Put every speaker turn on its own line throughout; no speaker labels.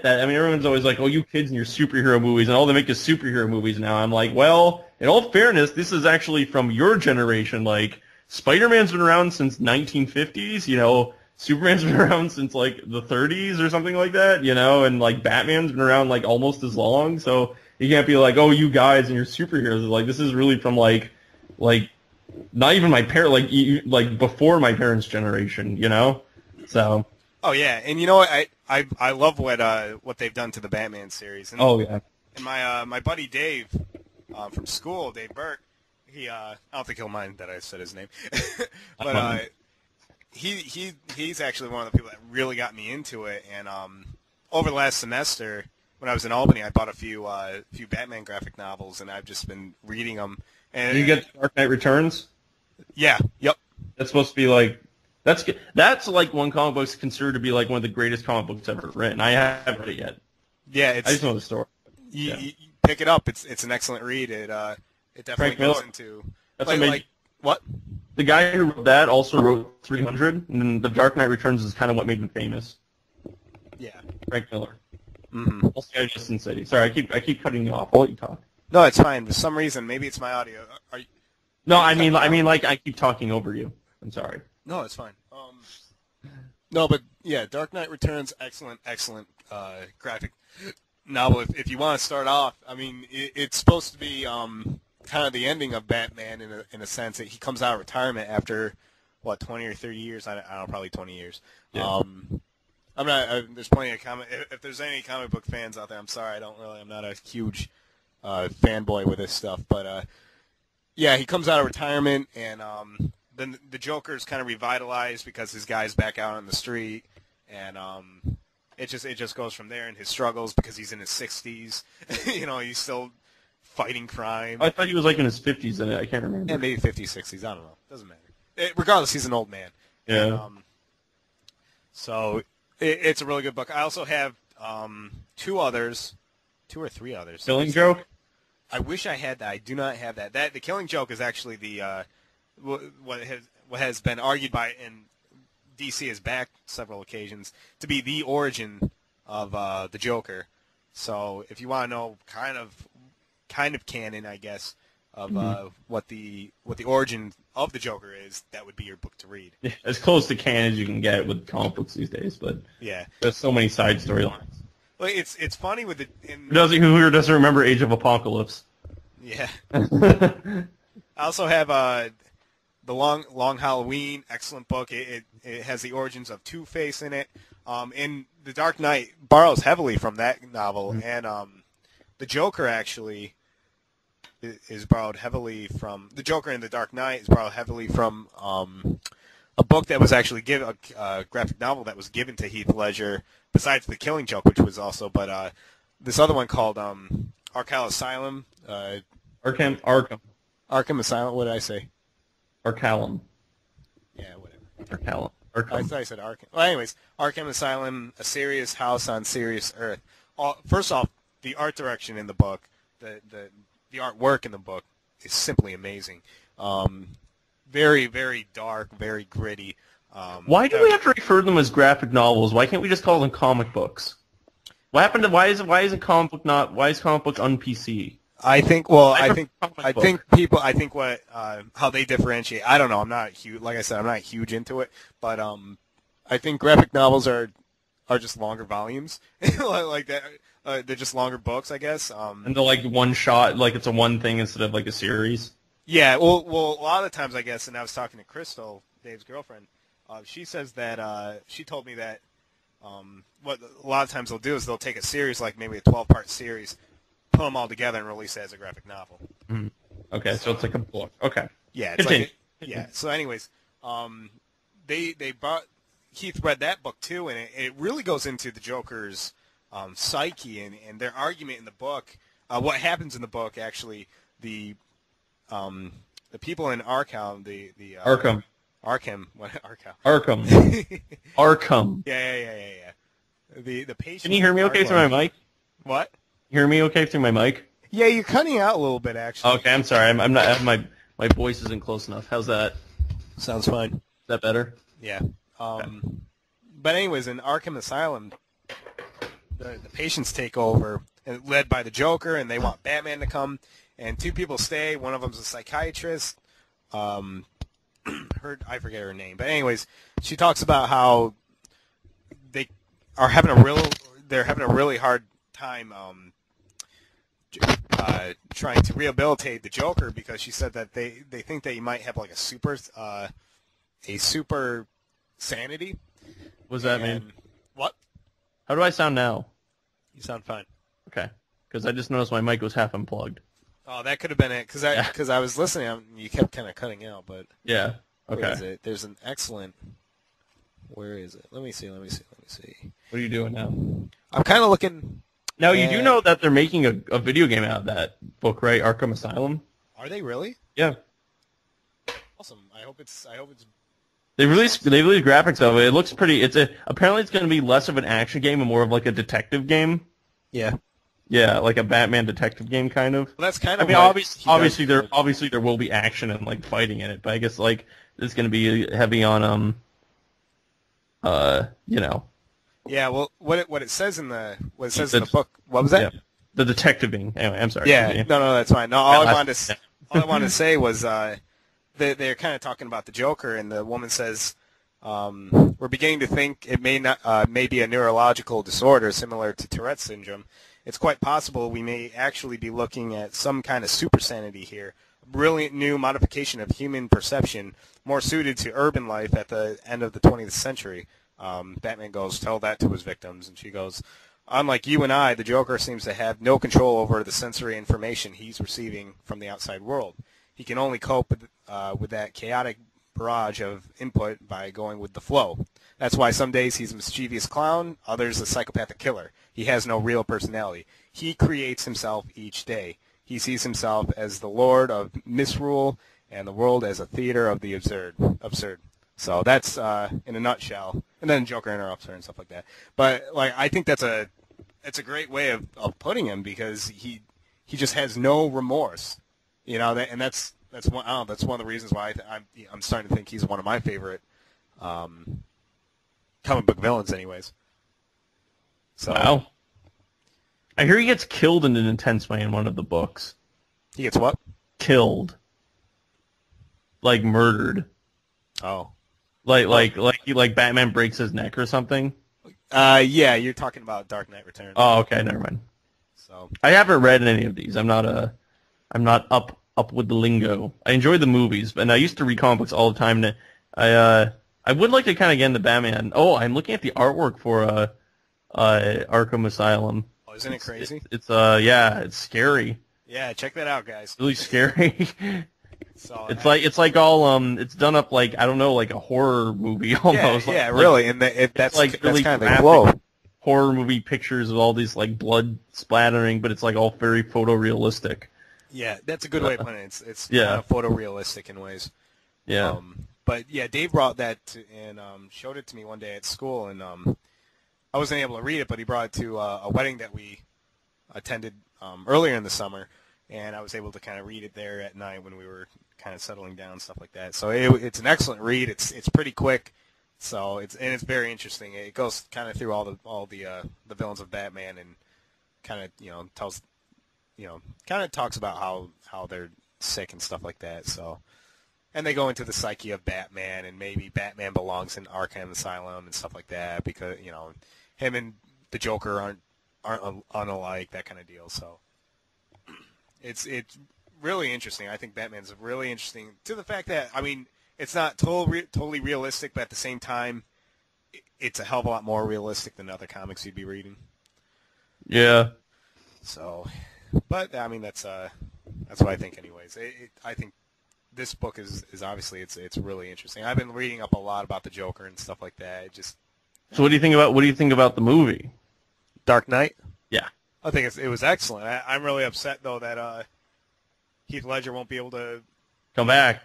that. I mean, everyone's always like, "Oh, you kids and your superhero movies," and all they make is superhero movies now. I'm like, well, in all fairness, this is actually from your generation. Like, Spider-Man's been around since 1950s. You know, Superman's been around since like the 30s or something like that. You know, and like Batman's been around like almost as long. So you can't be like, "Oh, you guys and your superheroes." Like, this is really from like not even my parent, like before my parents' generation. You know, so.
Oh yeah, and you know what? I love what they've done to the Batman series. And,
Oh yeah.
And my buddy Dave from school, Dave Burke, I don't think he'll mind that I said his name, but he's actually one of the people that really got me into it. And over the last semester, when I was in Albany, I bought a few Batman graphic novels, and I've just been reading them. And
You get Dark Knight Returns?
Yeah. Yep.
That's supposed to be like that's like one comic book's considered to be like one of the greatest comic books ever written. I haven't read it yet.
Yeah,
I just know the story.
You pick it up. It's an excellent read. It definitely goes into what?
The guy who wrote that also wrote 300, and then The Dark Knight Returns is kind of what made him famous.
Yeah.
Frank Miller.
Mm-hmm.
Also, Justin City. Sorry, I keep cutting you off. I'll let you talk.
No, it's fine. For some reason, maybe it's my audio.
No, I mean like I keep talking over you. I'm sorry.
No, it's fine. No, but yeah, Dark Knight Returns, excellent graphic novel. If you want to start off, I mean, it's supposed to be kind of the ending of Batman in a sense that he comes out of retirement after 20 or 30 years. I don't know, probably 20 years.
Yeah.
I'm not. There's plenty of comic. If there's any comic book fans out there, I'm sorry. I'm not a huge fanboy with this stuff, but yeah, he comes out of retirement and. Then the Joker's kind of revitalized because his guy's back out on the street, and it just goes from there in his struggles because he's in his 60s. You know, he's still fighting crime.
I thought he was like in his 50s in it. I can't remember.
Yeah, maybe 50s, 60s. I don't know. Doesn't matter. Regardless, he's an old man.
Yeah.
And, so it's a really good book. I also have two or three others.
Killing Joke?
I wish I had that. I do not have that. The Killing Joke is actually the what has been argued by, and DC has backed several occasions, to be the origin of the Joker. So if you want to know kind of canon, I guess, of what the origin of the Joker is, that would be your book to read.
Yeah, as close to canon as you can get with comic books these days, but
yeah,
there's so many side storylines.
Well, it's funny with the
Who here doesn't remember Age of Apocalypse?
Yeah. I also have the Long Halloween, excellent book. It has the origins of Two-Face in it. And The Dark Knight borrows heavily from that novel, and the Joker actually is borrowed heavily from the Joker in The Dark Knight is borrowed heavily from a book that was actually given a graphic novel that was given to Heath Ledger, besides The Killing Joke, which was also, but this other one called Arkham Asylum. Arkham Asylum. What did I say?
Arkham.
Yeah, whatever.
Arkham.
I thought I said Arkham. Well, anyways, Arkham Asylum, A Serious House on Serious Earth. First off, the art direction in the book, the artwork in the book is simply amazing. Very, very dark, very gritty.
Why do we have to refer to them as graphic novels? Why can't we just call them comic books? What happened to why is comic book on PC?
I think people. I think how they differentiate. I don't know. I'm not huge. Like I said, I'm not huge into it. But I think graphic novels are just longer volumes, like that. They're just longer books, I guess.
And they're like one shot, like it's a one thing instead of like a series.
Yeah. Well, a lot of the times, I guess. And I was talking to Crystal, Dave's girlfriend. She says that she told me that what a lot of times they'll do is they'll take a series, like maybe a 12-part series, put them all together and release it as a graphic novel.
Mm-hmm. Okay, so it's like a book. Okay.
Yeah. It's yeah. So, anyways, they brought Keith read that book too, and it really goes into the Joker's psyche and their argument in the book. What happens in the book, actually, the people in Arkham,
Arkham.
What Arkham?
Arkham. Arkham.
Yeah. The patient.
Can you hear me okay through my mic?
What?
You hear me okay through my mic?
Yeah, you're cutting out a little bit, actually.
Okay, I'm sorry. I'm not. My voice isn't close enough. How's that?
Sounds fine.
Is that better?
Yeah. But anyways, in Arkham Asylum, the patients take over, and led by the Joker, and they want Batman to come. And two people stay. One of them's a psychiatrist. I forget her name, but anyways, she talks about how they're having a really hard time trying to rehabilitate the Joker, because she said that they think that he might have like a super sanity.
What does that mean?
What?
How do I sound now?
You sound fine.
Okay, because I just noticed my mic was half unplugged.
Oh, that could have been it, because I was listening and you kept kind of cutting out, but
yeah. Okay.
Where is it? There's an excellent. Where is it? Let me see.
What are you doing now?
I'm kind of looking.
Now, you do know that they're making a video game out of that book, right? Arkham Asylum.
Are they really?
Yeah.
Awesome. I hope it's.
They released graphics of it. It looks pretty. Apparently it's going to be less of an action game and more of like a detective game.
Yeah.
Yeah, like a Batman detective game kind of.
Well, that's kind of.
I mean, obviously there will be action and like fighting in it, but I guess like it's going to be heavy on you know.
Yeah, well, what it says in the book. What was that?
Yeah, the detectiving. Anyway, I'm sorry.
Yeah, no, that's fine. No, all I wanted to say was they're kind of talking about the Joker, and the woman says, "We're beginning to think it may be a neurological disorder similar to Tourette's syndrome. It's quite possible we may actually be looking at some kind of super sanity here, a brilliant new modification of human perception, more suited to urban life at the end of the 20th century." Batman goes, "Tell that to his victims," and she goes, "Unlike you and I, the Joker seems to have no control over the sensory information he's receiving from the outside world. He can only cope with that chaotic barrage of input by going with the flow. That's why some days he's a mischievous clown, others a psychopathic killer. He has no real personality. He creates himself each day. He sees himself as the lord of misrule and the world as a theater of the absurd." So that's in a nutshell. And then Joker interrupts her and stuff like that. But like, I think it's a great way of putting him, because he just has no remorse, you know. That's one of the reasons why I'm starting to think he's one of my favorite comic book villains, anyways. So,
wow. I hear he gets killed in an intense way in one of the books.
He gets what?
Killed. Like murdered.
Oh.
Like Batman breaks his neck or something.
Yeah, you're talking about Dark Knight Returns.
Oh, okay, never mind.
So
I haven't read any of these. I'm not up with the lingo. I enjoy the movies, and I used to read comic books all the time. And I would like to kind of get into Batman. Oh, I'm looking at the artwork for Arkham Asylum.
Oh, isn't it crazy?
It's it's scary.
Yeah, check that out, guys.
Really scary.
So
it's like all it's done up like, I don't know, like a horror movie almost.
Yeah,
like,
really, and that's
like really
kind of the
graphic
flow.
Horror movie pictures of all these like blood splattering, but it's like all very photorealistic.
Yeah, that's a good way of putting it. It's
yeah,
kind of photorealistic in ways.
Yeah.
But yeah, Dave brought that and showed it to me one day at school, and I wasn't able to read it, but he brought it to a wedding that we attended earlier in the summer, and I was able to kind of read it there at night when we were kind of settling down, stuff like that. So it's an excellent read. It's pretty quick, so it's very interesting. It goes kind of through all the villains of Batman, and kind of talks about how they're sick and stuff like that. So, and they go into the psyche of Batman, and maybe Batman belongs in Arkham Asylum and stuff like that, because him and the Joker aren't unalike, that kind of deal. So it's really interesting. I think Batman's really interesting, to the fact that, I mean, it's not totally realistic, but at the same time, it's a hell of a lot more realistic than other comics you'd be reading.
Yeah.
So, but I mean, that's what I think, anyways. I think this book is obviously it's really interesting. I've been reading up a lot about the Joker and stuff like that.
So what do you think about the movie?
Dark Knight?
Yeah.
I think it was excellent. I'm really upset though that Heath Ledger won't be able to
come back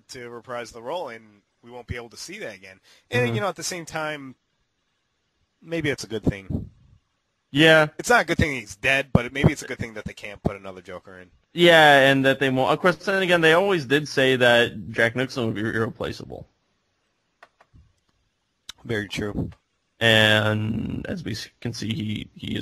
to reprise the role, and we won't be able to see that again. And at the same time, maybe it's a good thing.
Yeah.
It's not a good thing he's dead, but maybe it's a good thing that they can't put another Joker in.
Yeah, and that they won't. Of course, then again, they always did say that Jack Nicholson would be irreplaceable.
Very true.
and as we can see, he is